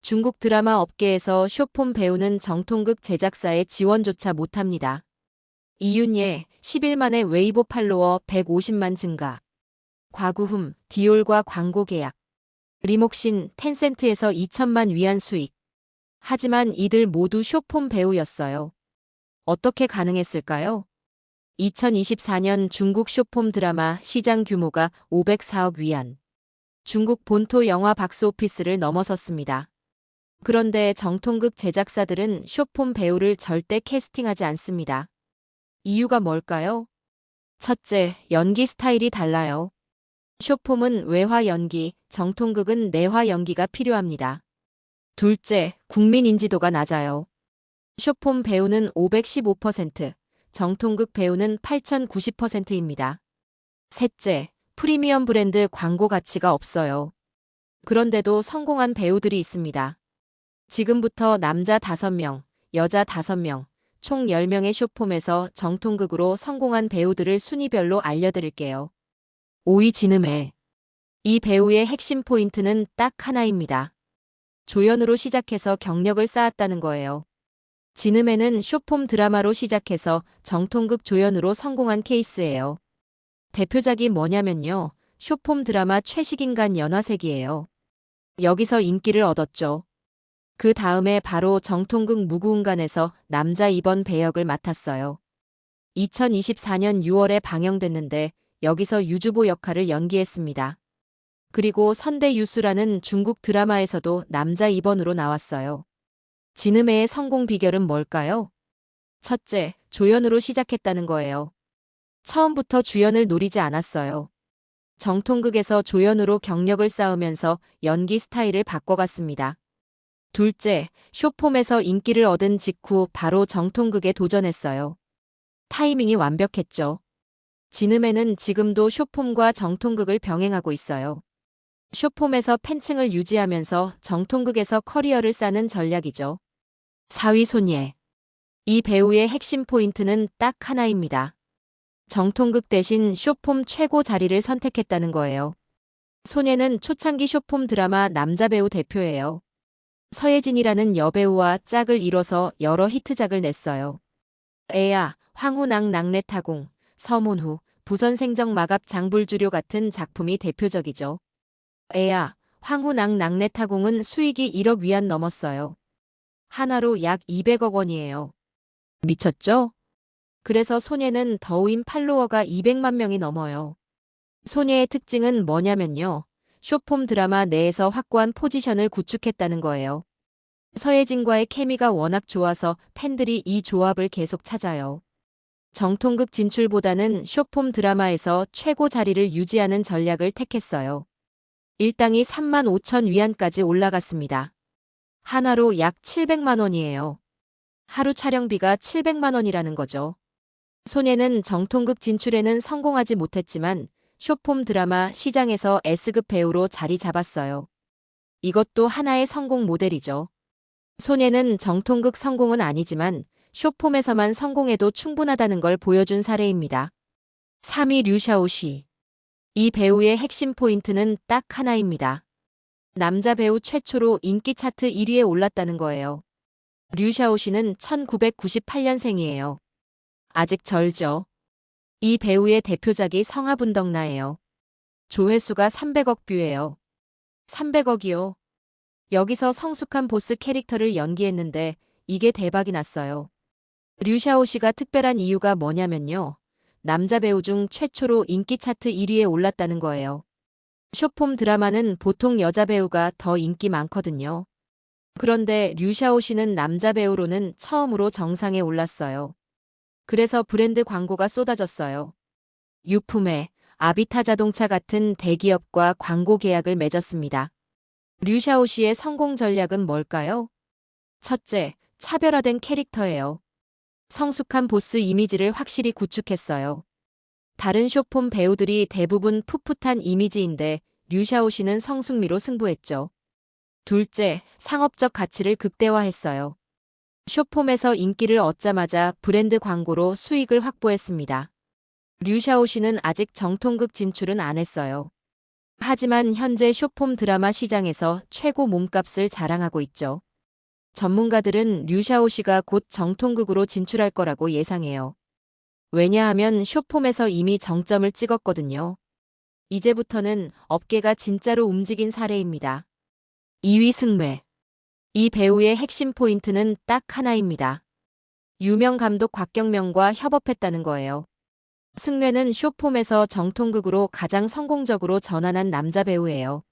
중국 드라마 업계에서 쇼폼 배우는 정통극 제작사의 지원조차 못합니다. 이윤예 10일 만에 웨이보 팔로워 150만 증가. 과구흠 디올과 광고 계약. 리목신 텐센트에서 2천만 위안 수익. 하지만 이들 모두 쇼폼 배우였어요. 어떻게 가능했을까요? 2024년 중국 쇼폼 드라마 시장 규모가 504억 위안. 중국 본토 영화 박스오피스를 넘어섰습니다. 그런데 정통극 제작사들은 쇼폼 배우를 절대 캐스팅하지 않습니다. 이유가 뭘까요? 첫째, 연기 스타일이 달라요. 쇼폼은 외화 연기, 정통극은 내화 연기가 필요합니다. 둘째, 국민 인지도가 낮아요. 쇼폼 배우는 515%, 정통극 배우는 8090%입니다. 셋째, 프리미엄 브랜드 광고 가치가 없어요. 그런데도 성공한 배우들이 있습니다. 지금부터 남자 5명, 여자 5명, 총 10명의 쇼폼에서 정통극으로 성공한 배우들을 순위별로 알려드릴게요. 5위 진음해. 이 배우의 핵심 포인트는 딱 하나입니다. 조연으로 시작해서 경력을 쌓았다는 거예요. 진음해는 쇼폼 드라마로 시작해서 정통극 조연으로 성공한 케이스예요. 대표작이 뭐냐면요. 쇼폼 드라마 최식인간 연화색이에요. 여기서 인기를 얻었죠. 그 다음에 바로 정통극 무구운간에서 남자 2번 배역을 맡았어요. 2024년 6월에 방영됐는데 여기서 유주보 역할을 연기했습니다. 그리고 선대유수라는 중국 드라마에서도 남자 2번으로 나왔어요. 진음해의 성공 비결은 뭘까요? 첫째, 조연으로 시작했다는 거예요. 처음부터 주연을 노리지 않았어요. 정통극에서 조연으로 경력을 쌓으면서 연기 스타일을 바꿔갔습니다. 둘째, 쇼폼에서 인기를 얻은 직후 바로 정통극에 도전했어요. 타이밍이 완벽했죠. 진음해는 지금도 쇼폼과 정통극을 병행하고 있어요. 쇼폼에서 팬층을 유지하면서 정통극에서 커리어를 쌓는 전략이죠. 4위 손예. 이 배우의 핵심 포인트는 딱 하나입니다. 정통극 대신 쇼폼 최고 자리를 선택했다는 거예요. 손예는 초창기 쇼폼 드라마 남자 배우 대표예요. 서예진이라는 여배우와 짝을 이뤄서 여러 히트작을 냈어요. 애야, 황후낭 낙내타공, 서문후, 부선생정 마갑 장불주료 같은 작품이 대표적이죠. 애야, 황후낭 낙내타공은 수익이 1억 위안 넘었어요. 하나로 약 200억 원이에요. 미쳤죠? 그래서 손예는 더우인 팔로워가 200만 명이 넘어요. 손예의 특징은 뭐냐면요. 쇼폼 드라마 내에서 확고한 포지션을 구축했다는 거예요. 서예진과의 케미가 워낙 좋아서 팬들이 이 조합을 계속 찾아요. 정통극 진출보다는 쇼폼 드라마에서 최고 자리를 유지하는 전략을 택했어요. 일당이 3만 5천 위안까지 올라갔습니다. 하나로 약 700만 원이에요. 하루 촬영비가 700만 원이라는 거죠. 손예는 정통극 진출에는 성공하지 못했지만 쇼폼 드라마 시장에서 S급 배우로 자리 잡았어요. 이것도 하나의 성공 모델이죠. 손예는 정통극 성공은 아니지만 쇼폼에서만 성공해도 충분하다는 걸 보여준 사례입니다. 3위 류샤오시. 이 배우의 핵심 포인트는 딱 하나입니다. 남자 배우 최초로 인기 차트 1위에 올랐다는 거예요. 류샤오시는 1998년생이에요. 아직 절죠. 이 배우의 대표작이 성화분덕나예요. 조회수가 300억 뷰예요. 300억이요. 여기서 성숙한 보스 캐릭터를 연기했는데 이게 대박이 났어요. 류샤오시가 특별한 이유가 뭐냐면요. 남자 배우 중 최초로 인기 차트 1위에 올랐다는 거예요. 쇼폼 드라마는 보통 여자 배우가 더 인기 많거든요. 그런데 류샤오시는 남자 배우로는 처음으로 정상에 올랐어요. 그래서 브랜드 광고가 쏟아졌어요. 유품에 아비타 자동차 같은 대기업과 광고 계약을 맺었습니다. 류샤오시의 성공 전략은 뭘까요? 첫째, 차별화된 캐릭터예요. 성숙한 보스 이미지를 확실히 구축했어요. 다른 쇼폼 배우들이 대부분 풋풋한 이미지인데 류샤오시는 성숙미로 승부했죠. 둘째, 상업적 가치를 극대화했어요. 쇼폼에서 인기를 얻자마자 브랜드 광고로 수익을 확보했습니다. 류샤오시는 아직 정통극 진출은 안 했어요. 하지만 현재 숏폼 드라마 시장에서 최고 몸값을 자랑하고 있죠. 전문가들은 류샤오 씨가 곧 정통극으로 진출할 거라고 예상해요. 왜냐하면 숏폼에서 이미 정점을 찍었거든요. 이제부터는 업계가 진짜로 움직인 사례입니다. 2위 승뢰. 이 배우의 핵심 포인트는 딱 하나입니다. 유명 감독 곽경명과 협업했다는 거예요. 승뢰는 숏폼에서 정통극으로 가장 성공적으로 전환한 남자 배우예요.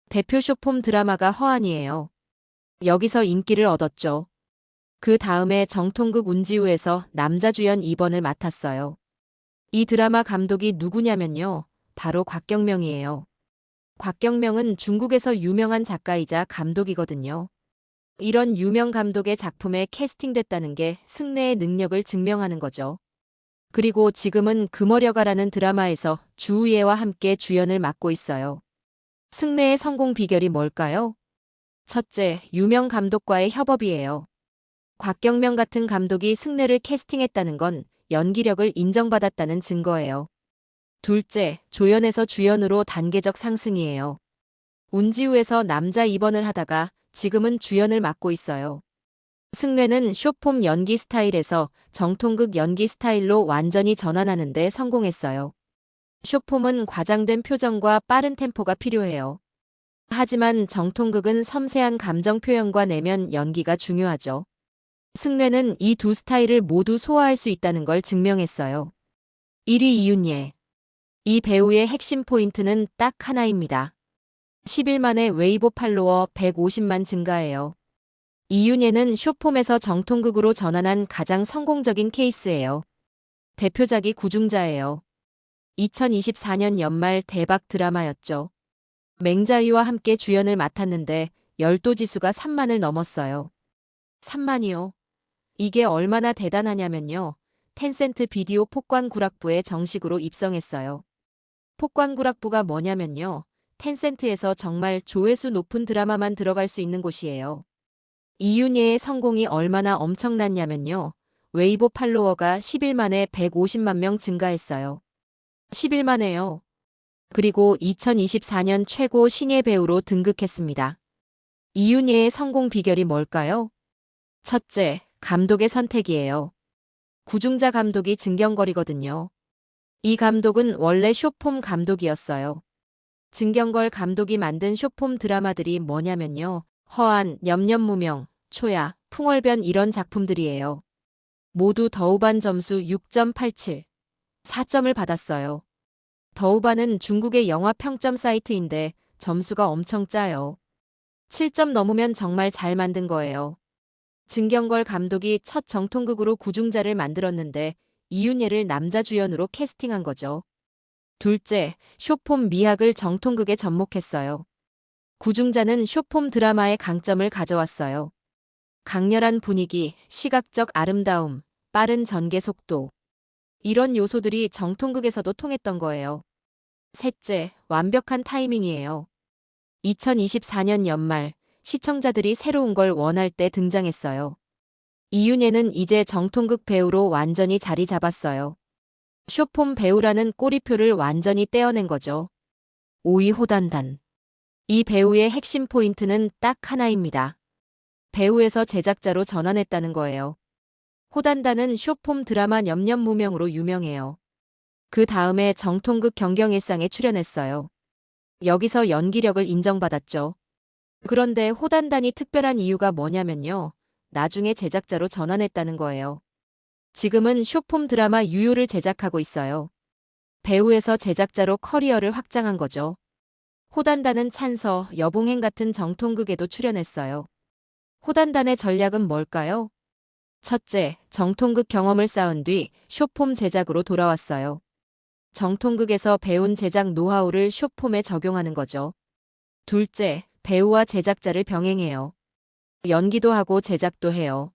대표 숏폼 드라마가 허한이에요. 여기서 인기를 얻었죠. 그 다음에 정통극 운지우에서 남자 주연 2번을 맡았어요. 이 드라마 감독이 누구냐면요. 바로 곽경명이에요. 곽경명은 중국에서 유명한 작가이자 감독이거든요. 이런 유명 감독의 작품에 캐스팅됐다는 게 승래의 능력을 증명하는 거죠. 그리고 지금은 금어려가라는 드라마에서 주우예와 함께 주연을 맡고 있어요. 승래의 성공 비결이 뭘까요? 첫째, 유명 감독과의 협업이에요. 곽경명 같은 감독이 승래를 캐스팅했다는 건 연기력을 인정받았다는 증거예요. 둘째, 조연에서 주연으로 단계적 상승이에요. 운지우에서 남자 2번을 하다가 지금은 주연을 맡고 있어요. 승래는 숏폼 연기 스타일에서 정통극 연기 스타일로 완전히 전환하는 데 성공했어요. 숏폼은 과장된 표정과 빠른 템포가 필요해요. 하지만 정통극은 섬세한 감정 표현과 내면 연기가 중요하죠. 승래는 이 두 스타일을 모두 소화할 수 있다는 걸 증명했어요. 1위 이윤예. 이 배우의 핵심 포인트는 딱 하나입니다. 10일 만에 웨이보 팔로워 150만 증가해요. 이윤예는 숏폼에서 정통극으로 전환한 가장 성공적인 케이스예요. 대표작이 구중자예요. 2024년 연말 대박 드라마였죠. 맹자위와 함께 주연을 맡았는데 열도지수가 3만을 넘었어요. 3만이요. 이게 얼마나 대단하냐면요. 텐센트 비디오 폭관구락부에 정식으로 입성했어요. 폭관구락부가 뭐냐면요. 텐센트에서 정말 조회수 높은 드라마만 들어갈 수 있는 곳이에요. 이윤예의 성공이 얼마나 엄청났냐면요. 웨이보 팔로워가 10일 만에 150만 명 증가했어요. 10일 만에요. 그리고 2024년 최고 신예 배우로 등극했습니다. 이윤예의 성공 비결이 뭘까요? 첫째, 감독의 선택이에요. 구중자 감독이 증경걸이거든요. 이 감독은 원래 숏폼 감독이었어요. 증경걸 감독이 만든 숏폼 드라마들이 뭐냐면요. 허한, 염려무명, 초야, 풍월변 이런 작품들이에요. 모두 더우반 점수 6.87, 4점을 받았어요. 더우반은 중국의 영화 평점 사이트인데 점수가 엄청 짜요. 7점 넘으면 정말 잘 만든 거예요. 증경걸 감독이 첫 정통극으로 구중자를 만들었는데 이윤예를 남자 주연으로 캐스팅한 거죠. 둘째, 숏폼 미학을 정통극에 접목했어요. 구중자는 숏폼 드라마의 강점을 가져왔어요. 강렬한 분위기, 시각적 아름다움, 빠른 전개 속도. 이런 요소들이 정통극에서도 통했던 거예요. 셋째, 완벽한 타이밍이에요. 2024년 연말, 시청자들이 새로운 걸 원할 때 등장했어요. 이윤예는 이제 정통극 배우로 완전히 자리 잡았어요. 숏폼 배우라는 꼬리표를 완전히 떼어낸 거죠. 5위 호단단. 이 배우의 핵심 포인트는 딱 하나입니다. 배우에서 제작자로 전환했다는 거예요. 호단단은 숏폼 드라마 염려무명으로 유명해요. 그 다음에 정통극 경경일상에 출연했어요. 여기서 연기력을 인정받았죠. 그런데 호단단이 특별한 이유가 뭐냐면요. 나중에 제작자로 전환했다는 거예요. 지금은 숏폼 드라마 유효를 제작하고 있어요. 배우에서 제작자로 커리어를 확장한 거죠. 호단단은 찬서, 여봉행 같은 정통극에도 출연했어요. 호단단의 전략은 뭘까요? 첫째, 정통극 경험을 쌓은 뒤 숏폼 제작으로 돌아왔어요. 정통극에서 배운 제작 노하우를 숏폼에 적용하는 거죠. 둘째, 배우와 제작자를 병행해요. 연기도 하고 제작도 해요.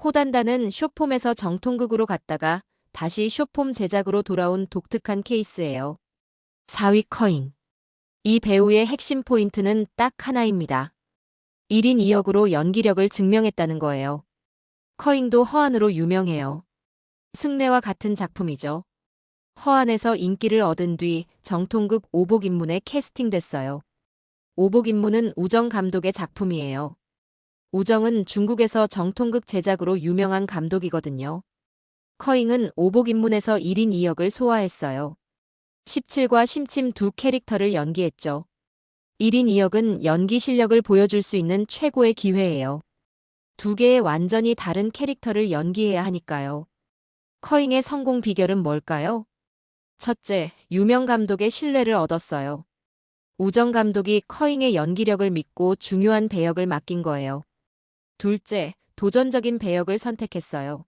호단단은 숏폼에서 정통극으로 갔다가 다시 숏폼 제작으로 돌아온 독특한 케이스예요. 4위 커잉. 이 배우의 핵심 포인트는 딱 하나입니다. 1인 2역으로 연기력을 증명했다는 거예요. 커잉도 허한으로 유명해요. 승래와 같은 작품이죠. 허안에서 인기를 얻은 뒤 정통극 오복 입문에 캐스팅됐어요. 오복 입문은 우정 감독의 작품이에요. 우정은 중국에서 정통극 제작으로 유명한 감독이거든요. 커잉은 오복 입문에서 1인 2역을 소화했어요. 17과 심침 두 캐릭터를 연기했죠. 1인 2역은 연기 실력을 보여줄 수 있는 최고의 기회예요. 두 개의 완전히 다른 캐릭터를 연기해야 하니까요. 커잉의 성공 비결은 뭘까요? 첫째, 유명 감독의 신뢰를 얻었어요. 우정 감독이 커잉의 연기력을 믿고 중요한 배역을 맡긴 거예요. 둘째, 도전적인 배역을 선택했어요.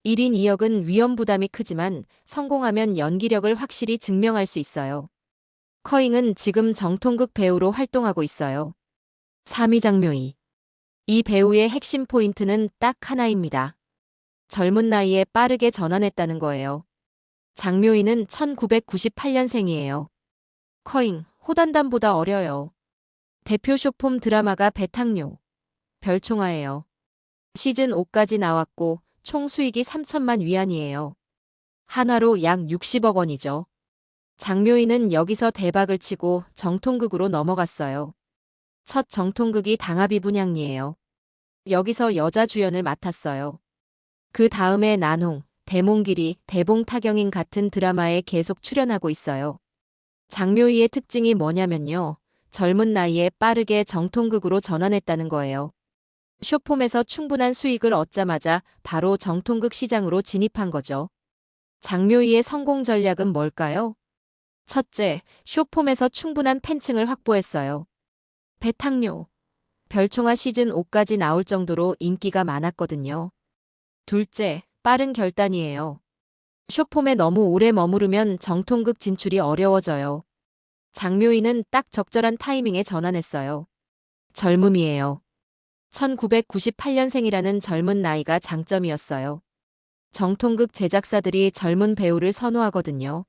1인 2역은 위험 부담이 크지만 성공하면 연기력을 확실히 증명할 수 있어요. 커잉은 지금 정통극 배우로 활동하고 있어요. 3위 장묘이. 이 배우의 핵심 포인트는 딱 하나입니다. 젊은 나이에 빠르게 전환했다는 거예요. 장묘이는 1998년생이에요. 커잉, 호단단보다 어려요. 대표 쇼폼 드라마가 배탕료, 별총아예요. 시즌 5까지 나왔고 총 수익이 3천만 위안이에요. 한화로 약 60억 원이죠. 장묘이는 여기서 대박을 치고 정통극으로 넘어갔어요. 첫 정통극이 당하비 분양리예요. 여기서 여자 주연을 맡았어요. 그 다음에 난홍, 대몽길이, 대봉타경인 같은 드라마에 계속 출연하고 있어요. 장묘이의 특징이 뭐냐면요. 젊은 나이에 빠르게 정통극으로 전환했다는 거예요. 쇼폼에서 충분한 수익을 얻자마자 바로 정통극 시장으로 진입한 거죠. 장묘이의 성공 전략은 뭘까요? 첫째, 쇼폼에서 충분한 팬층을 확보했어요. 배탕료, 별총아 시즌 5까지 나올 정도로 인기가 많았거든요. 둘째, 빠른 결단이에요. 쇼폼에 너무 오래 머무르면 정통극 진출이 어려워져요. 장묘이는 딱 적절한 타이밍에 전환했어요. 젊음이에요. 1998년생이라는 젊은 나이가 장점이었어요. 정통극 제작사들이 젊은 배우를 선호하거든요.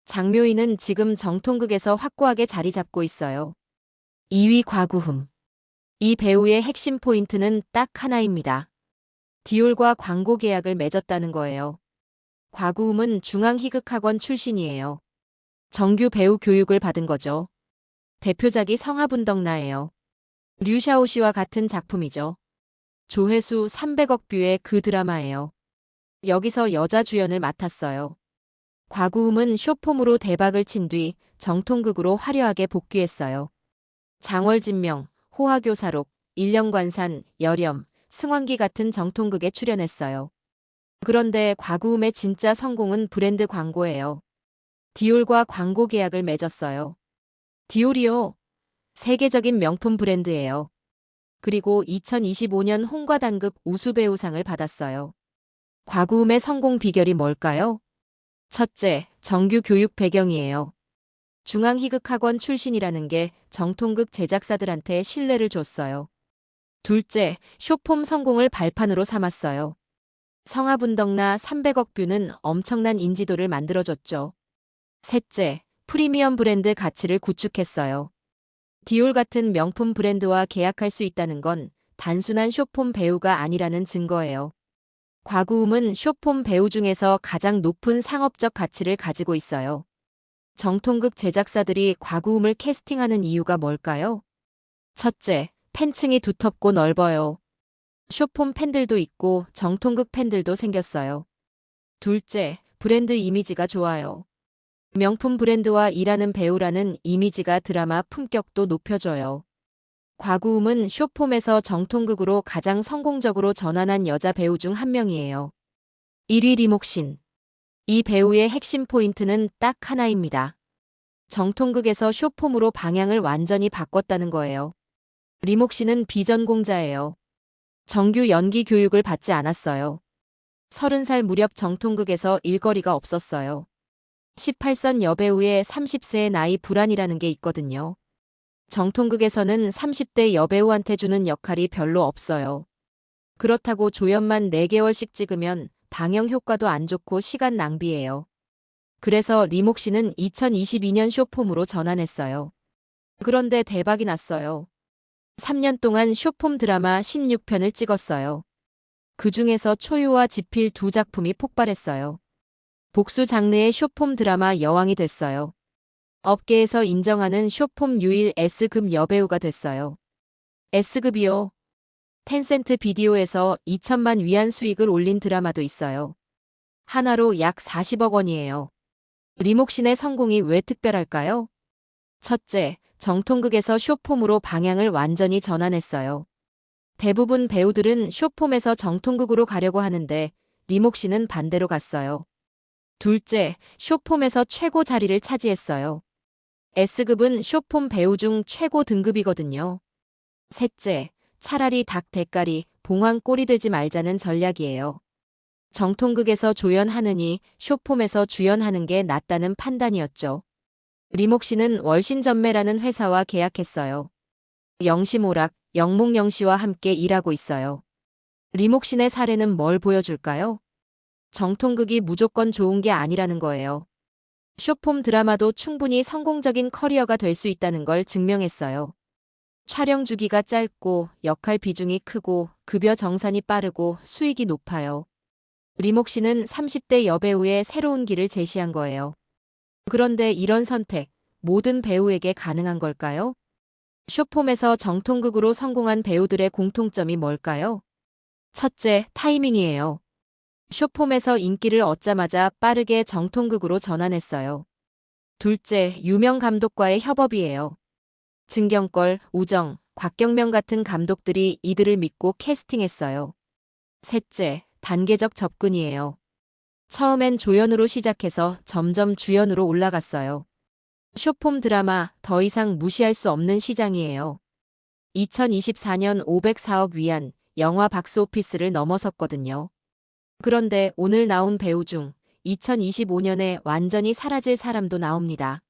장묘이는 지금 정통극에서 확고하게 자리 잡고 있어요. 2위 과구흠. 이 배우의 핵심 포인트는 딱 하나입니다. 디올과 광고 계약을 맺었다는 거예요. 과구흠은 중앙희극학원 출신이에요. 정규 배우 교육을 받은 거죠. 대표작이 성화분덕나예요. 류샤오 씨와 같은 작품이죠. 조회수 300억 뷰의 그 드라마예요. 여기서 여자 주연을 맡았어요. 과구음은 쇼폼으로 대박을 친 뒤 정통극으로 화려하게 복귀했어요. 장월진명, 호화교사록, 일령관산, 여렴, 승왕기 같은 정통극에 출연했어요. 그런데 과구음의 진짜 성공은 브랜드 광고예요. 디올과 광고 계약을 맺었어요. 디올이요. 세계적인 명품 브랜드예요. 그리고 2025년 홍과단극 우수배우상을 받았어요. 과구음의 성공 비결이 뭘까요? 첫째, 정규 교육 배경이에요. 중앙희극학원 출신이라는 게 정통극 제작사들한테 신뢰를 줬어요. 둘째, 쇼폼 성공을 발판으로 삼았어요. 성화분덕나 300억 뷰는 엄청난 인지도를 만들어줬죠. 셋째, 프리미엄 브랜드 가치를 구축했어요. 디올 같은 명품 브랜드와 계약할 수 있다는 건 단순한 쇼폼 배우가 아니라는 증거예요. 과구음은 쇼폼 배우 중에서 가장 높은 상업적 가치를 가지고 있어요. 정통극 제작사들이 과구음을 캐스팅하는 이유가 뭘까요? 첫째, 팬층이 두텁고 넓어요. 쇼폼 팬들도 있고 정통극 팬들도 생겼어요. 둘째, 브랜드 이미지가 좋아요. 명품 브랜드와 일하는 배우라는 이미지가 드라마 품격도 높여줘요. 과구음은 쇼폼에서 정통극으로 가장 성공적으로 전환한 여자 배우 중 한 명이에요. 1위 리목신. 이 배우의 핵심 포인트는 딱 하나입니다. 정통극에서 쇼폼으로 방향을 완전히 바꿨다는 거예요. 리목신은 비전공자예요. 정규 연기 교육을 받지 않았어요. 30살 무렵 정통극에서 일거리가 없었어요. 18선 여배우의 30세의 나이 불안이라는 게 있거든요. 정통극에서는 30대 여배우한테 주는 역할이 별로 없어요. 그렇다고 조연만 4개월씩 찍으면 방영 효과도 안 좋고 시간 낭비예요. 그래서 리목 씨는 2022년 쇼폼으로 전환했어요. 그런데 대박이 났어요. 3년 동안 쇼폼 드라마 16편을 찍었어요. 그 중에서 초유와 지필 두 작품이 폭발했어요. 복수 장르의 숏폼 드라마 여왕이 됐어요. 업계에서 인정하는 숏폼 유일 S급 여배우가 됐어요. S급이요. 텐센트 비디오에서 2천만 위안 수익을 올린 드라마도 있어요. 하나로 약 40억 원이에요. 리목신의 성공이 왜 특별할까요? 첫째, 정통극에서 숏폼으로 방향을 완전히 전환했어요. 대부분 배우들은 숏폼에서 정통극으로 가려고 하는데 리목신은 반대로 갔어요. 둘째, 숏폼에서 최고 자리를 차지했어요. S급은 숏폼 배우 중 최고 등급이거든요. 셋째, 차라리 닭 대가리, 봉황 꼴이 되지 말자는 전략이에요. 정통극에서 조연하느니 숏폼에서 주연하는 게 낫다는 판단이었죠. 리목신은 월신전매라는 회사와 계약했어요. 영시모락, 영몽영시와 함께 일하고 있어요. 리목신의 사례는 뭘 보여줄까요? 정통극이 무조건 좋은 게 아니라는 거예요. 숏폼 드라마도 충분히 성공적인 커리어가 될 수 있다는 걸 증명했어요. 촬영 주기가 짧고 역할 비중이 크고 급여 정산이 빠르고 수익이 높아요. 리목신은 30대 여배우의 새로운 길을 제시한 거예요. 그런데 이런 선택, 모든 배우에게 가능한 걸까요? 숏폼에서 정통극으로 성공한 배우들의 공통점이 뭘까요? 첫째, 타이밍이에요. 숏폼에서 인기를 얻자마자 빠르게 정통극으로 전환했어요. 둘째, 유명 감독과의 협업이에요. 진경걸, 우정, 곽경명 같은 감독들이 이들을 믿고 캐스팅했어요. 셋째, 단계적 접근이에요. 처음엔 조연으로 시작해서 점점 주연으로 올라갔어요. 숏폼 드라마 더 이상 무시할 수 없는 시장이에요. 2024년 504억 위안, 영화 박스오피스를 넘어섰거든요. 그런데 오늘 나온 배우 중 2025년에 완전히 사라질 사람도 나옵니다.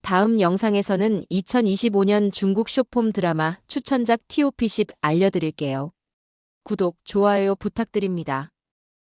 다음 영상에서는 2025년 중국 숏폼 드라마 추천작 TOP10 알려드릴게요. 구독, 좋아요 부탁드립니다.